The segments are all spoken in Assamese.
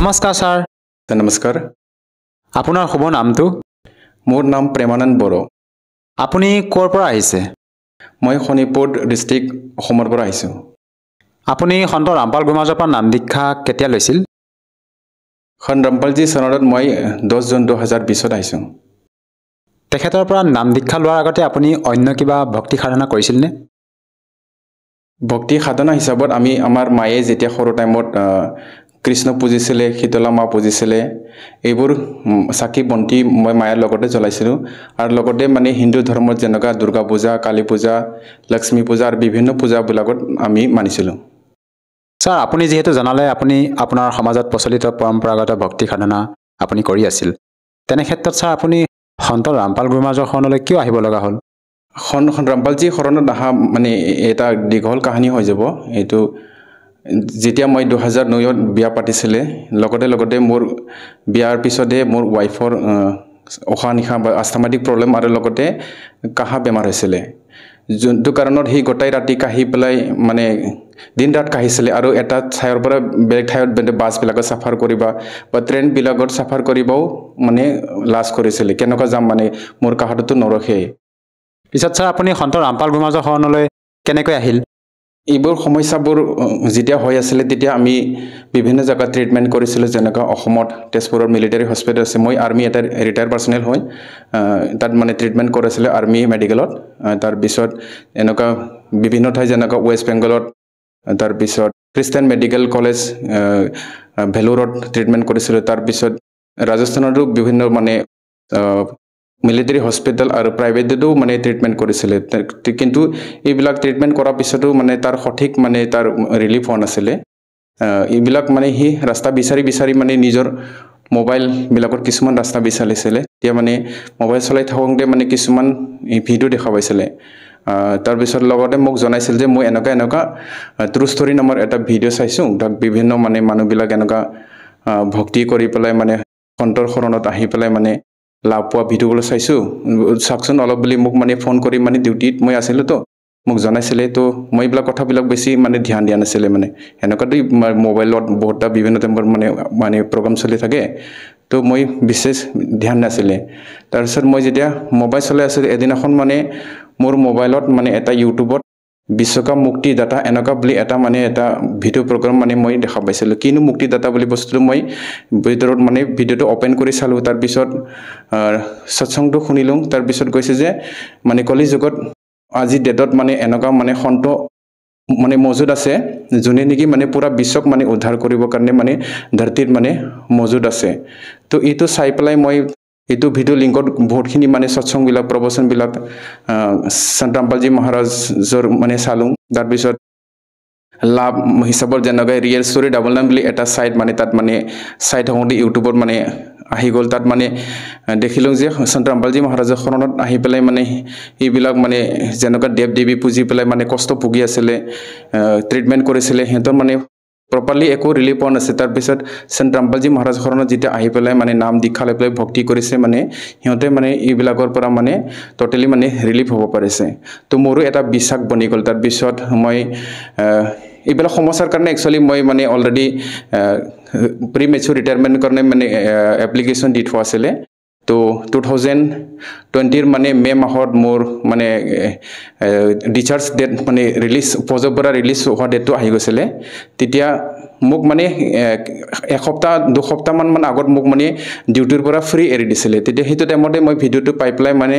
নমস্কাৰ ছাৰ। নমস্কাৰ। আপোনাৰ শুভ নামটো? মোৰ নাম প্ৰেমানন্দ বড়ো। আপুনি ক'ৰ পৰা আহিছে? মই শোণিতপুৰ ডিষ্ট্ৰিক্ট অসমৰ পৰা আহিছোঁ। আপুনি সন্ত ৰামপাল গুৰুমাজৰ পৰা নাম দীক্ষা কেতিয়া লৈছিল? সন্ত ৰামপালজী চনত মই 10 জুন 2020 আহিছোঁ। তেখেতৰ পৰা নাম দীক্ষা লোৱাৰ আগতে আপুনি অন্য কিবা ভক্তি সাধনা কৰিছিলনে? ভক্তি সাধনা হিচাপত আমাৰ মায়ে যেতিয়া সৰু টাইমত কৃষ্ণ পূজিছিলে, শীতলা মা পূজিছিলে, এইবোৰ চাকি বন্তি মই মায়াৰ লগতে জ্বলাইছিলোঁ। আৰু লগতে মানে হিন্দু ধৰ্মত যেনেকুৱা দুৰ্গা পূজা, কালী পূজা, লক্ষ্মী পূজা আৰু বিভিন্ন পূজাবিলাকত আমি মানিছিলোঁ। ছাৰ, আপুনি যিহেতু জনালে আপুনি আপোনাৰ সমাজত প্ৰচলিত পৰম্পৰাগত ভক্তি সাধনা আপুনি কৰি আছিল, তেনে ক্ষেত্ৰত ছাৰ আপুনি সন্ত ৰামপাল গুৰুমাজৰ শৰণলৈ কিয় আহিব লগা হ'ল? সন্ত ৰামপালজী শৰণত অহা মানে এটা দীঘল কাহিনী হৈ যাব। এইটো যেতিয়া মই 2009 বিয়া পাতিছিলে, লগতে মোৰ বিয়াৰ পিছতে মোৰ ৱাইফৰ উশাহ নিশাহ বা আস্থামাটিক প্ৰব্লেম আৰু লগতে কাহা বেমাৰ হৈছিলে, যোনটো কাৰণত সি গোটেই ৰাতি কাহি পেলাই মানে দিন ৰাত কাহিছিলে। আৰু এটা ঠাইৰ পৰা বেলেগ ঠাইত বাছবিলাকত চাফাৰ কৰিবা বা ট্ৰেইনবিলাকত চাফাৰ কৰিবও মানে লাজ কৰিছিলে, কেনেকুৱা যাম মানে মোৰ কাহাটোতো নৰখেই। পিছত ছাৰ আপুনি সন্ত ৰামপাল গুৰুমাজৰ শৰণলৈ কেনেকৈ আহিল? এইবোৰ সমস্যাবোৰ যেতিয়া হৈ আছিলে তেতিয়া আমি বিভিন্ন জেগাত ট্ৰিটমেণ্ট কৰিছিলোঁ, যেনেকুৱা অসমত তেজপুৰৰ মিলিটাৰী হস্পিটেল আছে। মই আৰ্মি এটা ৰিটায়াৰ্ড পাৰ্চনেল হয়, তাত মানে ট্ৰিটমেণ্ট কৰিছিলোঁ আৰ্মি মেডিকেলত। তাৰপিছত এনেকুৱা বিভিন্ন ঠাই যেনেকুৱা ৱেষ্ট বেংগলত, তাৰপিছত খ্ৰীষ্টান মেডিকেল কলেজ ভেলোৰত ট্ৰিটমেণ্ট কৰিছিলোঁ। তাৰপিছত ৰাজস্থানতো বিভিন্ন মানে মিলিটাৰী হস্পিটেল আৰু প্ৰাইভেটতো মানে ট্ৰিটমেণ্ট কৰিছিলে। কিন্তু এইবিলাক ট্ৰিটমেণ্ট কৰাৰ পিছতো মানে তাৰ সঠিক মানে তাৰ ৰিলিফ হোৱা নাছিলে। এইবিলাক মানে সি ৰাস্তা বিচাৰি মানে নিজৰ মোবাইলবিলাকত কিছুমান ৰাস্তা বিচাৰিছিলে। এতিয়া মানে মোবাইল চলাই থাকোঁতে মানে কিছুমান ভিডিঅ' দেখা পাইছিলে। তাৰপিছত লগতে মোক জনাইছিল যে মই এনেকুৱা ট্ৰু ষ্টৰী নামৰ এটা ভিডিঅ' চাইছোঁ, তাক বিভিন্ন মানে মানুহবিলাক এনেকুৱা ভক্তি কৰি পেলাই মানে সন্তৰ শৰণত আহি পেলাই মানে লাভ পোৱা ভিডিঅ'বোৰ চাইছোঁ, চাওকচোন অলপ বুলি মোক মানে ফোন কৰি মানে ডিউটিত মই আছিলোঁ তো মোক জনাইছিলে। তো মই এইবিলাক কথাবিলাক বেছি মানে ধ্যান দিয়া নাছিলে। মানে এনেকুৱাতো মোবাইলত বহুতটা বিভিন্ন টাইমত মানে প্ৰগ্ৰাম চলি থাকে, তো মই বিশেষ ধ্যান নাছিলে। তাৰপিছত মই যেতিয়া মোবাইল চলাই আছিলোঁ, এদিনাখন মানে মোৰ মোবাইলত মানে এটা ইউটিউবত বিশ্বকাপ মুক্তিদাতা এনেকুৱা বুলি এটা ভিডিঅ' প্ৰগ্ৰাম মানে মই দেখা পাইছিলোঁ। কিনো মুক্তিদাতা বুলি বস্তুটো মই ভিতৰত মানে ভিডিঅ'টো অ'পেন কৰি চালোঁ। তাৰপিছত সৎসংটো শুনিলোঁ। তাৰপিছত কৈছে যে মানে কলি যুগত আজিৰ ডেটত মানে এনেকুৱা মানে সন্ত মানে মজুদ আছে, যোনে নেকি মানে পুৰা বিশ্বক মানে উদ্ধাৰ কৰিবৰ কাৰণে মানে ধৰতীত মানে মজুদ আছে। তো এইটো চাই পেলাই মই এইটো ভিডিঅ' লিংকত বহুতখিনি মানে সৎসংবিলাক প্ৰবচনবিলাক সন্ত ৰামপালজী মহাৰাজৰ মানে চালোঁ। তাৰপিছত লাভ হিচাপত যেনেকৈ ৰিয়েল ষ্টৰী ডাবল নাম বুলি এটা ছাইট মানে তাত মানে চাই থাকোঁতে ইউটিউবত মানে আহি গ'ল। তাত মানে দেখিলোঁ যে সন্ত ৰামপালজী মহাৰাজৰ শৰণত আহি পেলাই মানে এইবিলাক মানে যেনেকুৱা দেৱ দেৱী পুজি পেলাই মানে কষ্ট ভুগি আছিলে, ট্ৰিটমেণ্ট কৰিছিলে, সিহঁতৰ মানে প্ৰপাৰলি একো ৰিলিফ পোৱা নাছিলে। তাৰপিছত সন্ত ৰামপালজী মহাৰাজ শৰণত যেতিয়া আহি পেলাই মানে নাম দীক্ষা লৈ পেলাই ভক্তি কৰিছে, মানে সিহঁতে মানে এইবিলাকৰ পৰা মানে ট'টেলি মানে ৰিলিফ হ'ব পাৰিছে। তো মোৰো এটা বিশ্বাস বনি গ'ল। তাৰপিছত মই এইবিলাক সমস্যাৰ কাৰণে একচুৱেলি মই মানে অলৰেডি প্ৰি মেচুৰ ৰিটায়াৰমেণ্টৰ কাৰণে মানে এপ্লিকেশ্যন দি থোৱা আছিলে। তো 2020 মানে মে' মাহত মোৰ মানে ডিচাৰ্জ ডেট মানে ৰিলিজ ফৌজৰ পৰা ৰিলিজ হোৱা ডেটটো আহি গৈছিলে। তেতিয়া মোক মানে এসপ্তাহ দুসপ্তাহমান আগত মোক মানে ডিউটিৰ পৰা ফ্ৰী এৰি দিছিলে। তেতিয়া সেইটো টাইমতে মই ভিডিঅ'টো পাই পেলাই মানে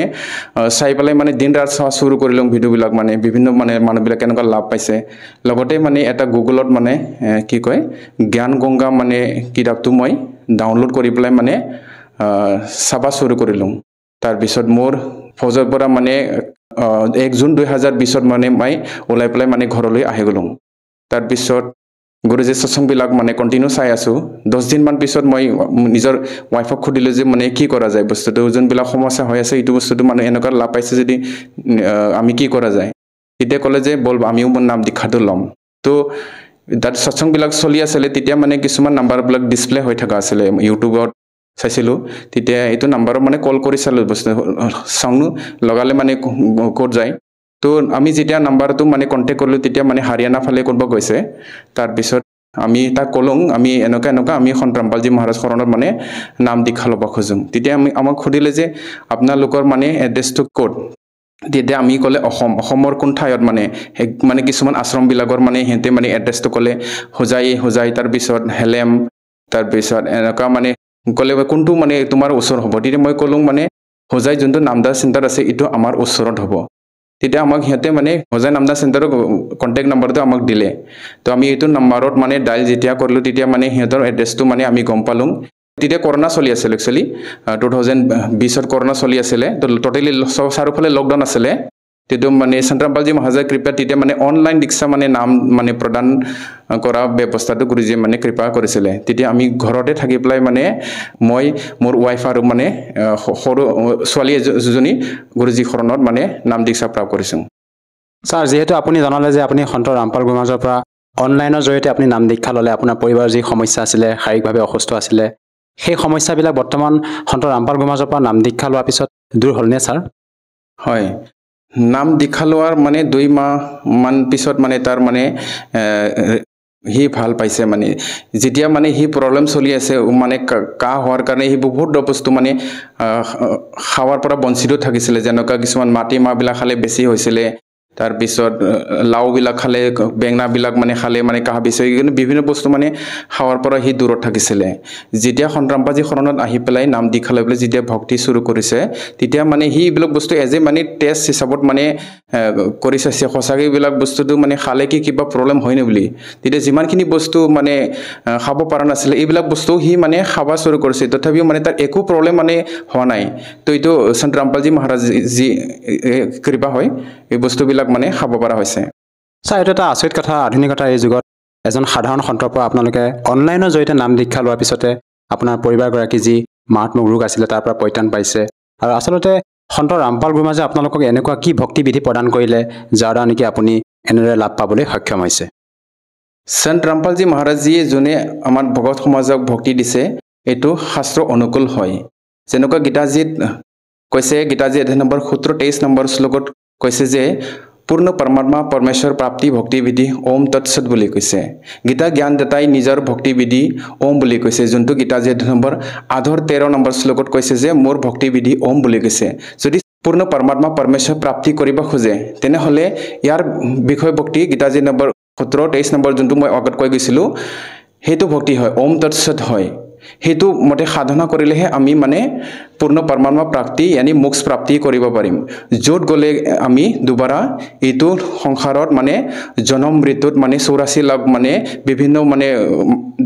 চাই পেলাই মানে দিন ৰাত চোৱা চুৰু কৰিলোঁ ভিডিঅ'বিলাক, মানে বিভিন্ন মানে মানুহবিলাক কেনেকুৱা লাভ পাইছে। লগতে মানে এটা গুগলত মানে কি কয় জ্ঞান গংগা মানে কিতাপটো মই ডাউনলোড কৰি পেলাই মানে চাবা চুৰু কৰিলোঁ। তাৰপিছত মোৰ ফৌজৰ পৰা মানে 1 জুন 2020 মানে মই ওলাই পেলাই মানে ঘৰলৈ আহি গ'লোঁ। তাৰপিছত গুৰুজীৰ সৎসংবিলাক মানে কণ্টিনিউ চাই আছোঁ। 10 দিনমান পিছত মই নিজৰ ৱাইফক সুধিলোঁ যে মানে কি কৰা যায় বস্তুটো, যোনবিলাক সমস্যা হৈ আছে এইটো বস্তুটো মানে এনেকুৱা লাভ পাইছে যদি আমি কি কৰা যায়। তেতিয়া ক'লে যে বল আমিও নাম দীক্ষাটো ল'ম। তো তাত সৎসংবিলাক চলি আছিলে। তেতিয়া মানে কিছুমান নাম্বাৰবিলাক ডিছপ্লে হৈ থকা আছিলে, ইউটিউবত চাইছিলোঁ। তেতিয়া এইটো নাম্বাৰত মানে কল কৰি চালোঁ, বস্তু চাওঁ লগালে মানে ক'ত যায়। তো আমি যেতিয়া নাম্বাৰটো মানে কণ্টেক্ট কৰিলোঁ, তেতিয়া মানে হাৰিয়ানা ফালে কৰিব গৈছে। তাৰপিছত আমি তাক কলং আমি এনেকুৱা আমি সন্ত ৰামপালজী মহাৰাজ শৰণত মানে নাম দীক্ষা ল'ব খোজোঁ তেতিয়া আমাক সুধিলে যে আপোনালোকৰ মানে এড্ৰেছটো ক'ত তেতিয়া আমি ক'লে অসমৰ কোন ঠাইত মানে কিছুমান আশ্ৰমবিলাকৰ মানে সিহঁতে মানে এড্ৰেছটো ক'লে হোজাই তাৰপিছত হেলেম তাৰপিছত এনেকুৱা মানে ক'লে কোনটো মানে তোমাৰ ওচৰ হ'ব তেতিয়া মই ক'লোঁ মানে হোজাই যোনটো নামদাৰ চেণ্টাৰ আছে এইটো আমাৰ ওচৰত হ'ব তেতিয়া আমাক সিহঁতে মানে হোজাই নামদাৰ চেণ্টাৰৰ কণ্টেক্ট নম্বৰটো আমাক দিলে তো আমি এইটো নম্বৰত মানে ডাইল যেতিয়া কৰিলোঁ তেতিয়া মানে সিহঁতৰ এড্ৰেছটো মানে আমি গম পালোঁ তেতিয়া কৰোণা চলি আছিল একচুৱেলি 2020ত কৰোণা চলি আছিলে তো টোটেলি চাৰিওফালে লকডাউন আছিলে তেতিয়া মানে সন্ত ৰামপালজী মহাৰাজৰ কৃপাত তেতিয়া মানে অনলাইন দীক্ষা মানে নাম মানে প্ৰদান কৰা ব্যৱস্থাটো গুৰুজীয়ে মানে কৃপা কৰিছিলে তেতিয়া আমি ঘৰতে থাকি পেলাই মানে মই মোৰ ৱাইফ আৰু মানে সৰু ছোৱালী এজনী গুৰুজী শৰণত মানে নাম দীক্ষা প্ৰাপ্ত কৰিছোঁ ছাৰ যিহেতু আপুনি জনালে যে আপুনি সন্ত ৰামপাল গুৰুমাজৰ পৰা অনলাইনৰ জৰিয়তে আপুনি নাম দীক্ষা ল'লে আপোনাৰ পৰিবাৰৰ যি সমস্যা আছিলে শাৰীৰিকভাৱে অসুস্থ আছিলে সেই সমস্যাবিলাক বৰ্তমান সন্ত ৰামপাল গুৰুমাজৰ পৰা নাম দীক্ষা লোৱাৰ পিছত দূৰ হ'লনে ছাৰ হয় নাম দীক্ষা লোৱাৰ মানে 2 মাহ মান পিছত মানে তাৰ মানে হি ভাল পাইছে মানে যেতিয়া মানে হি প্ৰব্লেম চলি আছে মানে কাহ হোৱাৰ কাৰণে হি বহুত বস্তু মানে খাৱাৰ পৰা বঞ্চিত থাকিছিলে যেনেকুৱা কিছুমান মাটি মাহবিলাক খালে বেছি হৈছিলে তাৰপিছত লাওবিলাক খালে বেঙনাবিলাক মানে খালে মানে কাহ বেছি কিন্তু বিভিন্ন বস্তু মানে খাৱাৰ পৰা হি দূৰত থাকিছিলে যেতিয়া সন্ত ৰামপালজী শৰণত আহি পেলাই নাম দীক্ষা লৈ পেলাই যেতিয়া ভক্তি শুৰু কৰিছে তেতিয়া মানে হি এইবিলাক বস্তু এজে মানে টেষ্ট হিচাপত মানে কৰিছে সঁচাকৈ এইবিলাক বস্তুটো মানে খালে কি কিবা প্ৰব্লেম হয় নে বুলি তেতিয়া যিমানখিনি বস্তু মানে খাব পৰা নাছিলে এইবিলাক বস্তু হি মানে খাব শুৰু কৰিছে তথাপিও মানে তাৰ একো প্ৰব্লেম মানে হোৱা নাই তো এইটো সন্ত ৰামপালজী মহাৰাজ যি কৃপা হয় এই বস্তুবিলাক মানে খাব পৰা হৈছে ছাৰ এইটো এটা আচৰিত কথা আধুনিকতাৰ এই যুগত এজন সাধাৰণ সন্তৰ পৰা আপোনালোকে অনলাইনৰ জৰিয়তে নাম দীক্ষা লোৱাৰ পিছতে আপোনাৰ পৰিবাৰগৰাকী যি মাৰাত্মক ৰোগ আছিলে তাৰ পৰা পৰিত্ৰাণ পাইছে আৰু আচলতে সন্ত ৰামপাল গুৰুমাজে আপোনালোকক এনেকুৱা কি ভক্তিবিধি প্ৰদান কৰিলে যাৰ দ্বাৰা নেকি আপুনি এনেদৰে লাভ পাবলৈ সক্ষম হৈছে সন্ত ৰামপালজী মহাৰাজজীয়ে যোনে আমাৰ ভগত সমাজক ভক্তি দিছে এইটো শাস্ত্ৰ অনুকূল হয় যেনেকুৱা গীতাজীত কৈছে গীতাজী অধ্যায় নম্বৰ 17-23 নম্বৰ শ্লোকত কৈছে যে পূৰ্ণ পৰমাত্মা পৰমেশ্বৰ প্ৰাপ্তি ভক্তিবিধি ওম তৎসৎ বুলি কৈছে গীতা জ্ঞানদাতাই নিজৰ ভক্তিবিধি ওম বুলি কৈছে যোনটো গীতাজী অধ্যায় নম্বৰ 13 নম্বৰ শ্লোকত কৈছে যে মোৰ ভক্তিবিধি ওম বুলি কৈছে যদি পূৰ্ণ পৰমাত্মা পৰমেশ্বৰ প্ৰাপ্তি কৰিব খোজে তেনেহলে ইয়াৰ বিষয় ভক্তি গীতাজী নম্বৰ 17-23 নম্বৰ যোনটো মই আগত কৈ গৈছিলোঁ সেইটো ভক্তি হয় ওম তৎসৎ হয় হেতু মতে সাধনা কৰিলেহে আমি মানে পূৰ্ণ পৰমাত্মা প্ৰাপ্তি यानी মোক্ষ প্ৰাপ্তি কৰিব পাৰিম যত গলে আমি দুবাৰা এইটো সংসাৰত মানে জনম মৃত্যুত মানে 84 লাখ মানে বিভিন্ন মানে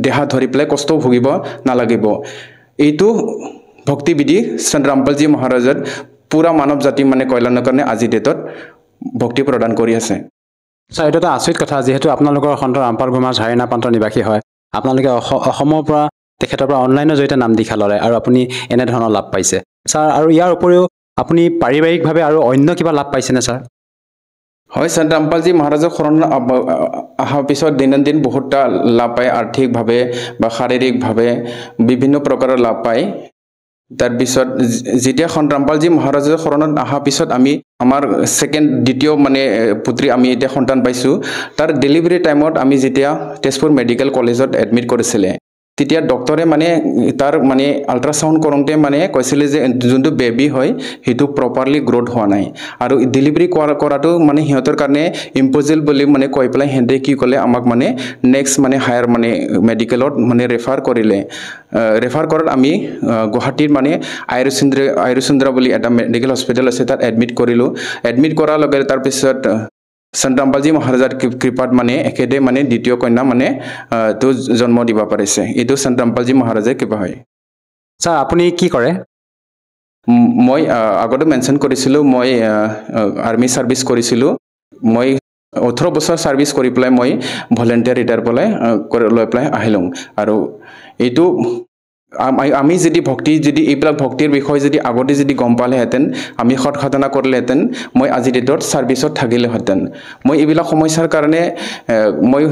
দেহা ধৰি পেলাই কষ্ট ভুগিব নালাগিব এইটো ভক্তি বিধি সন্ত ৰামপালজী মহাৰাজৰ পুৰা মানৱ জাতি মানে কল্যাণৰ কাৰণে আজি ডেটত ভক্তি প্ৰদান কৰি আছে ছাৰ এইটো এটা আচৰিত কথা যিহেতু আপোনালোকৰ সন্ত ৰামপাল গুৰুমাজ হাৰিয়ানা প্ৰান্তৰ নিবাসী হয় আপোনালোকে অসমৰ পৰা তেখেতৰ পৰা অনলাইনৰ জৰিয়তে নাম দীক্ষা ল'লে আৰু আপুনি এনেধৰণৰ লাভ পাইছে ছাৰ আৰু ইয়াৰ উপৰিও আপুনি পাৰিবাৰিকভাৱে আৰু অন্য কিবা লাভ পাইছেনে ছাৰ হয় সন্ত ৰামপালজী মহাৰাজৰ শৰণ অহাৰ পিছত দিন বহুতটা লাভ পায় আৰ্থিকভাৱে বা শাৰীৰিকভাৱে বিভিন্ন প্ৰকাৰৰ লাভ পায় তাৰপিছত যেতিয়া সন্ত ৰামপালজী মহাৰাজৰ শৰণত অহাৰ পিছত আমি আমাৰ দ্বিতীয় মানে পুত্ৰী আমি এতিয়া সন্তান পাইছোঁ তাৰ ডেলিভাৰী টাইমত আমি যেতিয়া তেজপুৰ মেডিকেল কলেজত এডমিট কৰিছিলে তেতিয়া ডক্টৰে মানে তাৰ মানে আল্ট্ৰাসাউণ্ড কৰোঁতে মানে কৈছিলে যে যোনটো বেবী হয় সেইটো প্ৰপাৰলি গ্ৰোথ হোৱা নাই আৰু ডেলিভাৰী কৰাটো মানে সিহঁতৰ কাৰণে ইম্পচিবল বুলি মানে কৈ পেলাই হেঁতে কি ক'লে আমাক মানে নেক্সট মানে হায়াৰ মানে মেডিকেলত মানে ৰেফাৰ কৰিলে ৰেফাৰ কৰাত আমি গুৱাহাটীৰ মানে আয়ুৰচন্দ্ৰ বুলি এটা মেডিকেল হস্পিটেল আছে তাত এডমিট কৰিলোঁ এডমিট কৰাৰ লগে তাৰপিছত সন্ত ৰামপালজী মহাৰাজৰ কৃপাত মানে একেদে মানে দ্বিতীয় কন্যা মানে তো জন্ম দিব পাৰিছে এইটো সন্ত ৰামপালজী মহাৰাজৰ কৃপা হয় ছাৰ আপুনি কি কৰে মই আগতে মেনশ্যন কৰিছিলোঁ মই আৰ্মি ছাৰ্ভিচ কৰিছিলোঁ মই 18 বছৰ ছাৰ্ভিচ কৰি পেলাই মই ভলেণ্টিয়াৰ ৰিটায়াৰ লৈ পেলাই আহিলোঁ আৰু এইটো আমি যদি ভক্তি যদি এইবিলাক ভক্তিৰ বিষয় যদি আগতে যদি গম পালেহেঁতেন আমি সৎ সাধনা কৰিলেহেঁতেন মই আজি ডেটত ছাৰ্ভিচত থাকিলেহেঁতেন মই এইবিলাক সমস্যাৰ কাৰণে মই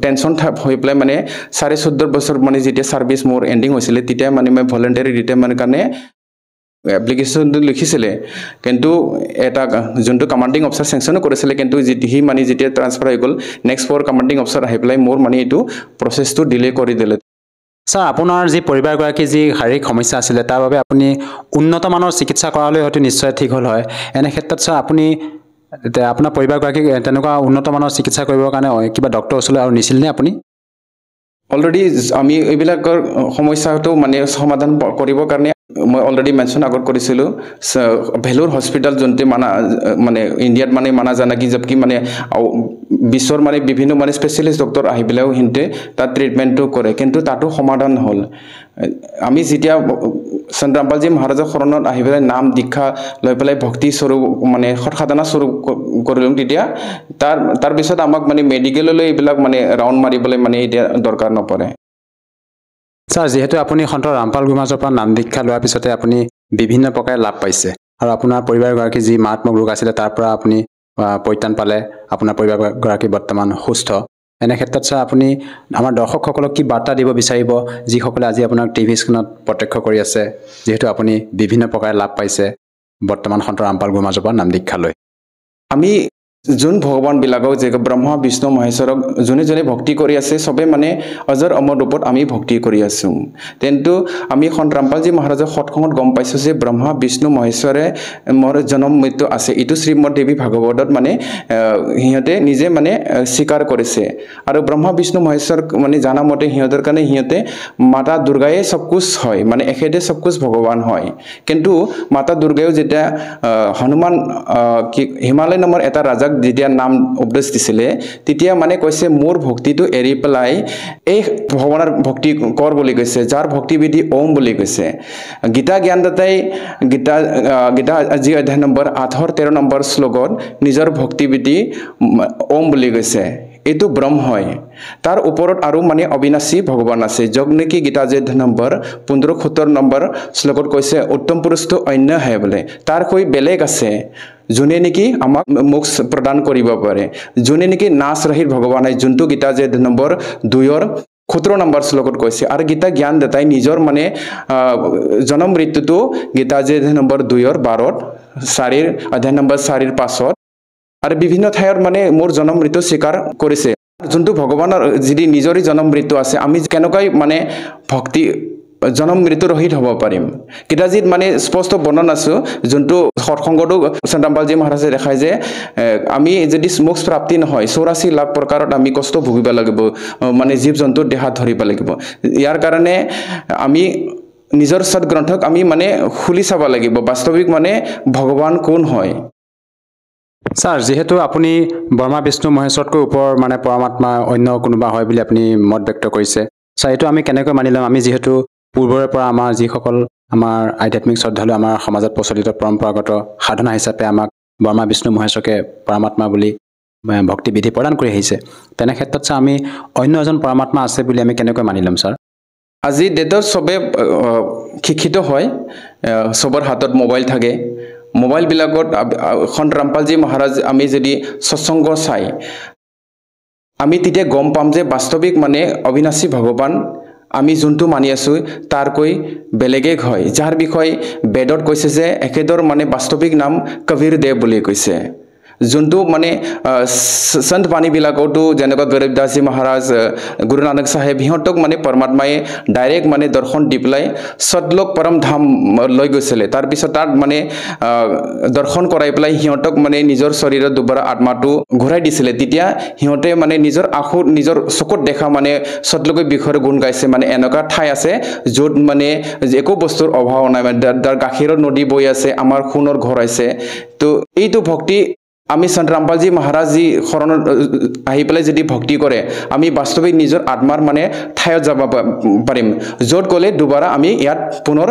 টেনশ্যন হৈ পেলাই মানে 14.5 বছৰ মানে যেতিয়া ছাৰ্ভিচ মোৰ এণ্ডিং হৈছিলে তেতিয়া মানে মই ভলেণ্টাৰী ৰিটায়াৰমেণ্টৰ কাৰণে এপ্লিকেশ্যনটো লিখিছিলে কিন্তু এটা যোনটো কমান্ডিং অফিচাৰ চেংচনো কৰিছিলে কিন্তু সি মানে যেতিয়া ট্ৰান্সফাৰ হৈ গ'ল নেক্সট ফৰ কমান্ডিং অফিচাৰ আহি পেলাই মোৰ মানে এইটো প্ৰচেছটো ডিলে কৰি দিলে ছাৰ আপোনাৰ যি পৰিবাৰগৰাকী যি শাৰীৰিক সমস্যা আছিলে তাৰ বাবে আপুনি উন্নত মানৰ চিকিৎসা কৰালৈ হয়তো নিশ্চয় ঠিক হ'ল হয় এনে ক্ষেত্ৰত ছাৰ আপুনি আপোনাৰ পৰিবাৰগৰাকীক তেনেকুৱা উন্নত মানৰ চিকিৎসা কৰিবৰ কাৰণে কিবা ডক্টৰ ওচৰলৈ আৰু নিছিল নে আপুনি অলৰেডি আমি এইবিলাকৰ সমস্যাটো মানে সমাধান কৰিবৰ কাৰণে মই অলৰেডি মেনশ্যন আগত কৰিছিলোঁ ভেলোৰ হস্পিটেল যোনটো মানে ইণ্ডিয়াত মানে মানা জানাকি জবকি মানে বিশ্বৰ মানে বিভিন্ন মানে স্পেচিয়েলিষ্ট ডক্টৰ আহি পেলাইও সিহঁতে তাত ট্ৰিটমেণ্টটো কৰে কিন্তু তাতো সমাধান হ'ল আমি যেতিয়া সন্ত ৰামপালজী মহাৰাজৰ শৰণত আহি পেলাই নাম দীক্ষা লৈ পেলাই ভক্তি স্বৰূপ মানে সৎসাধনা স্বৰূপ কৰিলোঁ তেতিয়া তাৰপিছত আমাক মানে মেডিকেললৈ এইবিলাক মানে ৰাউণ্ড মাৰিবলৈ মানে এতিয়া দৰকাৰ নপৰে ছাৰ যিহেতু আপুনি সন্ত ৰামপাল গুৰুমাজৰ পৰা নাম দীক্ষা লোৱাৰ পিছতে আপুনি বিভিন্ন প্ৰকাৰে লাভ পাইছে আৰু আপোনাৰ পৰিবাৰগৰাকী যি মাৰাত্মক ৰোগ আছিলে তাৰ পৰা আপুনি পৰিত্ৰাণ পালে আপোনাৰ পৰিবাৰগৰাকী বৰ্তমান সুস্থ এনে ক্ষেত্ৰত ছাৰ আপুনি আমাৰ দৰ্শকসকলক কি বাৰ্তা দিব বিচাৰিব যিসকলে আজি আপোনাক টিভি স্ক্ৰীণত প্ৰত্যক্ষ কৰি আছে যিহেতু আপুনি বিভিন্ন প্ৰকাৰে লাভ পাইছে বৰ্তমান সন্ত ৰামপাল গুৰুমাজৰ পৰা নাম দীক্ষা লৈ আমি যোন ভগৱানবিলাকক যে ব্ৰহ্মা বিষ্ণু মহেশ্বৰক যোনে যোনে ভক্তি কৰি আছে সবে মানে অজৰ অমৰ ৰূপত আমি ভক্তি কৰি আছোঁ কিন্তু আমি সন্ত ৰামপালজী মহাৰাজৰ সৎসংগত গম পাইছোঁ যে ব্ৰহ্মা বিষ্ণু মহেশ্বৰে মোৰ জন্ম মৃত্যু আছে এইটো শ্ৰীমদ দেৱী ভাগৱতত মানে সিহঁতে নিজে মানে স্বীকাৰ কৰিছে আৰু ব্ৰহ্মা বিষ্ণু মহেশ্বৰ মানে জানা মতে সিহঁতৰ কাৰণে সিহঁতে মাতা দুৰ্গায়ে সবকুছ হয় মানে এখেতে সবকুছ ভগৱান হয় কিন্তু মাতা দুৰ্গায়ো যেতিয়া হনুমান হিমালয় নামৰ এটা ৰাজাক যেতিয়া নাম উপদেশ দিছিলে তেতিয়া মানে কৈছে মোৰ ভক্তিটো এৰি পেলাই এই ভগৱানৰ ভক্তি কৰ বুলি কৈছে যাৰ ভক্তিবিধি ওম বুলি কৈছে গীতা জ্ঞানদাতাই গীতা আজি অধ্যায় নম্বৰ 8-13 নম্বৰ শ্লোকত নিজৰ ভক্তিবিধি ওম বুলি কৈছে এইটো ব্ৰহ্ম হয় তাৰ ওপৰত আৰু মানে অবিনাশী ভগৱান আছে যগ নেকি গীতা যে নম্বৰ 15-17 নম্বৰ শ্লোকত কৈছে উত্তম পুৰুষটো অন্য হয় বোলে তাৰ কৈ বেলেগ আছে যোনে নেকি আমাক মোক্ষ প্ৰদান কৰিব পাৰে যোনে নেকি নাচ ৰহিত ভগৱান হয় যোনটো গীতা যে নম্বৰ 2-17 নম্বৰ শ্লোকত কৈছে আৰু গীতা জ্ঞান দেতাই নিজৰ মানে জন্ম মৃত্যুটো গীতা যে নম্বৰ 2-12 অধ্যায় নম্বৰ 4-5 আৰু বিভিন্ন ঠাইত মানে মোৰ জন্ম মৃত্যু স্বীকাৰ কৰিছে যোনটো ভগৱানৰ যদি নিজৰে জন্ম মৃত্যু আছে আমি কেনেকৈ মানে ভক্তি জন্ম মৃত্যু ৰহিত হ'ব পাৰিম কিতাজিত মানে স্পষ্ট বৰ্ণন আছে যোনটো সৎসংগটো সন্ত ৰামপালজী মহাৰাজে দেখায় যে আমি যদি মোক্ষ প্ৰাপ্তি নহয় 84 লাখ প্ৰকাৰত আমি কষ্ট ভুগিব লাগিব মানে জীৱ জন্তুৰ দেহাত ধৰিব লাগিব ইয়াৰ কাৰণে আমি নিজৰ সৎগ্ৰন্থক আমি মানে খুলি চাব লাগিব বাস্তৱিক মানে ভগৱান কোন হয় ছাৰ যেহেতু আপুনি ব্ৰহ্মা বিষ্ণু মহেশ্বৰতকৈ ওপৰ মানে পৰমাত্মা অন্য কোনোবা হয় বুলি আপুনি মত ব্যক্ত কৰিছে ছাৰ এইটো আমি কেনেকৈ মানি ল'ম আমি যিহেতু পূৰ্বৰে পৰা আমাৰ যিসকল আমাৰ আধ্যাত্মিক শ্ৰদ্ধালু আমাৰ সমাজত প্ৰচলিত পৰম্পৰাগত সাধনা হিচাপে আমাক ব্ৰহ্মা বিষ্ণু মহেশ্বৰকে পৰমাত্মা বুলি ভক্তি বিধি প্ৰদান কৰি আহিছে তেনে ক্ষেত্ৰত ছাৰ আমি অন্য এজন পৰমাত্মা আছে বুলি আমি কেনেকৈ মানি ল'ম ছাৰ আজি ডেটত সবে শিক্ষিত হয় সবৰ হাতত মোবাইল থাকে মোবাইল বিলাকত সন্ত ৰামপালজী মহাৰাজ আমি যদি সৎসংগ চাই আমি তেতিয়া গম পাম যে বাস্তৱিক মানে অবিনাশী ভগৱান আমি যোনটো মানি আছোঁ তাৰকৈ বেলেগেই হয় যাৰ বিষয়ে বেদত কৈছে যে একেদৰ মানে বাস্তৱিক নাম কবীৰ দেৱ বুলি কৈছে যোনটো মানে সন্ত বাণীবিলাকতো যেনেকুৱা গৰীবদাসজী মহাৰাজ গুৰু নানক চাহেব সিহঁতক মানে পৰমাত্মাই ডাইৰেক্ট মানে দৰ্শন দি পেলাই সদলোক পৰম ধাম লৈ গৈছিলে তাৰপিছত তাত মানে দৰ্শন কৰাই পেলাই সিহঁতক মানে নিজৰ শৰীৰত দুবাৰ আত্মাটো ঘূৰাই দিছিলে তেতিয়া সিহঁতে মানে নিজৰ আখুৰ নিজৰ চকুত দেখা মানে সদলোকৰ বিষয়ে গুণ গাইছে মানে এনেকুৱা ঠাই আছে য'ত মানে একো বস্তুৰ অভাৱ নাই মানে তাৰ গাখীৰৰ নদী বৈ আছে আমাৰ সোণৰ ঘৰ আছে তো এইটো ভক্তি আমি সন্ত ৰামপালজী মহাৰাজজী শৰণত আহি পেলাই যদি ভক্তি কৰে আমি বাস্তৱিক নিজৰ আত্মাৰ মানে ঠাইত যাব পাৰিম য'ত গ'লে দুবাৰা আমি ইয়াত পুনৰ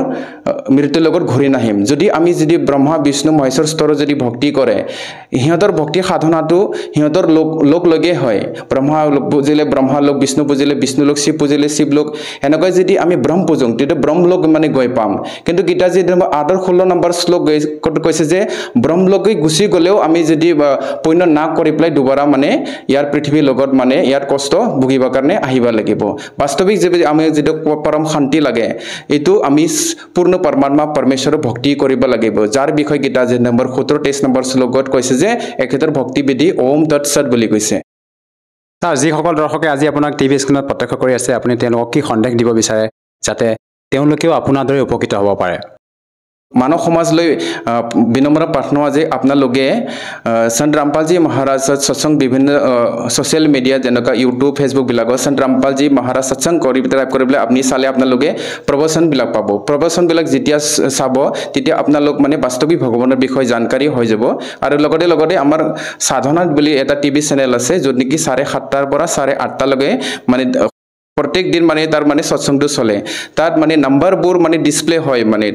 মৃত্যুৰ লগত ঘূৰি নাহিম যদি আমি যদি ব্ৰহ্মা বিষ্ণু মহেশ্বৰ স্তৰত যদি ভক্তি কৰে সিহঁতৰ ভক্তি সাধনাটো সিহঁতৰ লোক লগে হয় ব্ৰহ্মা পুজিলে ব্ৰহ্মা লোক বিষ্ণু পুজিলে বিষ্ণু লোক শিৱ পুজিলে শিৱ লোক এনেকৈ যদি আমি ব্ৰহ্ম পূজোঁ তেতিয়া ব্ৰহ্মলোক মানে গৈ পাম কিন্তু গীতা যি 8-16 নম্বৰ শ্লোক কৈছে যে ব্ৰহ্মলোক গুচি গ'লেও আমি যদি যদি পুণ্য না কৰি পেলাই দুবাৰা মানে ইয়াৰ পৃথিৱীৰ লগত মানে ইয়াৰ কষ্ট ভুগিবৰ কাৰণে আহিব লাগিব বাস্তৱিক যে আমি যেটো পৰম শান্তি লাগে এটো আমি পূৰ্ণ পৰমাত্মা পৰমেশ্বৰৰ ভক্তি কৰিব লাগিব যাৰ বিষয় গীতা যে নম্বৰ 17 23 নম্বৰ শ্লোকত কৈছে যে একেতৰ ভক্তি বিধি ওম তৎসৎ বুলি কৈছে তাৰ যিসকল দৰ্শকে আজি আপোনাক টিভি স্ক্ৰীনত প্ৰত্যক্ষ কৰি আছে আপুনি তেওঁলোকক কি সন্দেহ দিব বিচাৰে যাতে তেওঁলোকেও আপোনাৰ দৰে উপকৃত হ'ব পাৰে मानव समाज লৈ বিনম্ৰ প্ৰাৰ্থনা যে আপোনালোকে সন্ত ৰামপালজী মহাৰাজৰ সৎসংগ বিভিন্ন সোশ্যাল মিডিয়া যেনেকা ইউটিউব ফেসবুক বিলাকত সন্ত ৰামপালজী মহাৰাজ সৎসংগ কৰি টাইপ কৰিবলৈ আপুনি চালে আপোনালোকে প্ৰবচন বিলাক পাব প্ৰবচন বিলাক যেতিয়া চাব তেতিয়া আপোনালোক মানে বাস্তৱিক ভগৱানৰ বিষয়ে জানকাৰী হৈ যাব আৰু লগতে লগতে আমাৰ সাধনা বুলি এটা টিভি চেনেল আছে য'ত নেকি 7:30 পৰা 8:30 লৈকে মানে प्रत्येक दिन माने तार माने सत्संग चले तार माने नंबर बोर माने डिस्प्ले হয় মানে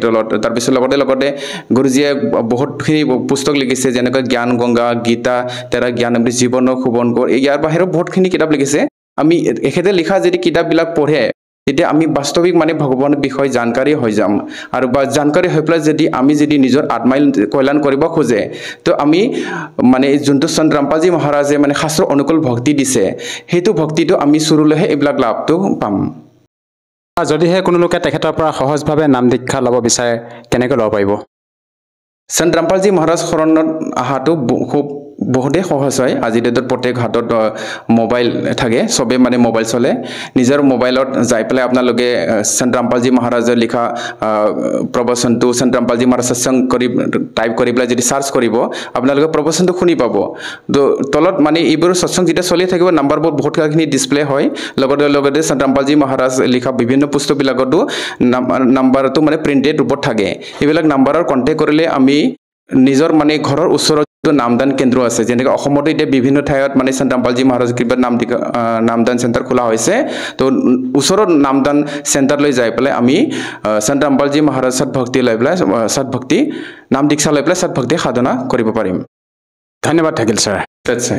तार पिছত লগতে লগতে গুৰুজীয়ে বহুতখিনি পুস্তক লিখিছে যেনেকৈ জ্ঞান গংগা গীতা তেৰা জ্ঞান অমৃত জীৱন খুবন কৰ ইয়াৰ বাহিৰে বহুতখিনি কিতাপ লিখিছে আমি এখেতে লিখা যদি কিতাপবিলাক পঢ়ে তেতিয়া আমি বাস্তৱিক মানে ভগৱানৰ বিষয়ে জানকাৰী হৈ যাম আৰু জানকাৰী হৈ পেলাই যদি আমি যদি নিজৰ আত্মাই কল্যাণ কৰিব খোজে তো আমি মানে যোনটো সন্ত ৰামপালজী মহাৰাজে মানে শাস্ত্ৰ অনুকূল ভক্তি দিছে হেতু ভক্তিটো আমি সুৰুলেহে এইবিলাক লাভটো পাম যদিহে কোনো লোকে তেখেতৰ পৰা সহজভাৱে নাম দীক্ষা ল'ব বিচাৰে কেনেকৈ ল'ব পাৰিব সন্ত ৰামপালজী মহাৰাজ শৰণত আহাটো খুব বহুতে সহজ হয় আজি ডেটত প্ৰত্যেক হাতত মোবাইল থাকে সবে মানে মোবাইল চলে নিজৰ মোবাইলত যাই পেলাই আপোনালোকে সন্ত ৰামপালজী মহাৰাজৰ লিখা প্ৰবচনটো সন্ত ৰামপালজী মহাৰাজ সৎসংগ কৰি টাইপ কৰি পেলাই যদি সাৰ্চ কৰিব আপোনালোকে প্ৰবচনটো শুনি পাব তো তলত মানে এইবোৰ সৎসংগ যেতিয়া চলি থাকিব নাম্বাৰবোৰ বহুতখিনি ডিসপ্লে হয় লগতে লগতে সন্ত ৰামপালজী মহাৰাজ লিখা বিভিন্ন পুস্তকবিলাকতো নাম্বাৰটো মানে প্ৰিন্টেড ৰূপত থাকে এইবিলাক নাম্বাৰৰ কন্টেক্ট কৰিলে আমি নিজৰ মানে ঘৰৰ ওচৰত নামদান কেন্দ্ৰ আছে যেনেকৈ অসমতে এতিয়া বিভিন্ন ঠাইত মানে সন্ত ৰামপালজী মহাৰাজ কৃপাত নামদান চেণ্টাৰ খোলা হৈছে তো ওচৰত নামদান চেণ্টাৰ লৈ যাই পেলাই আমি সন্ত ৰামপালজী মহাৰাজ সৎভক্তি লৈ পেলাই সৎভক্তি নাম দীক্ষা লৈ পেলাই সৎভক্তি সাধনা কৰিব পাৰিম ধন্যবাদ থাকিল ছাৰ আচ্ছা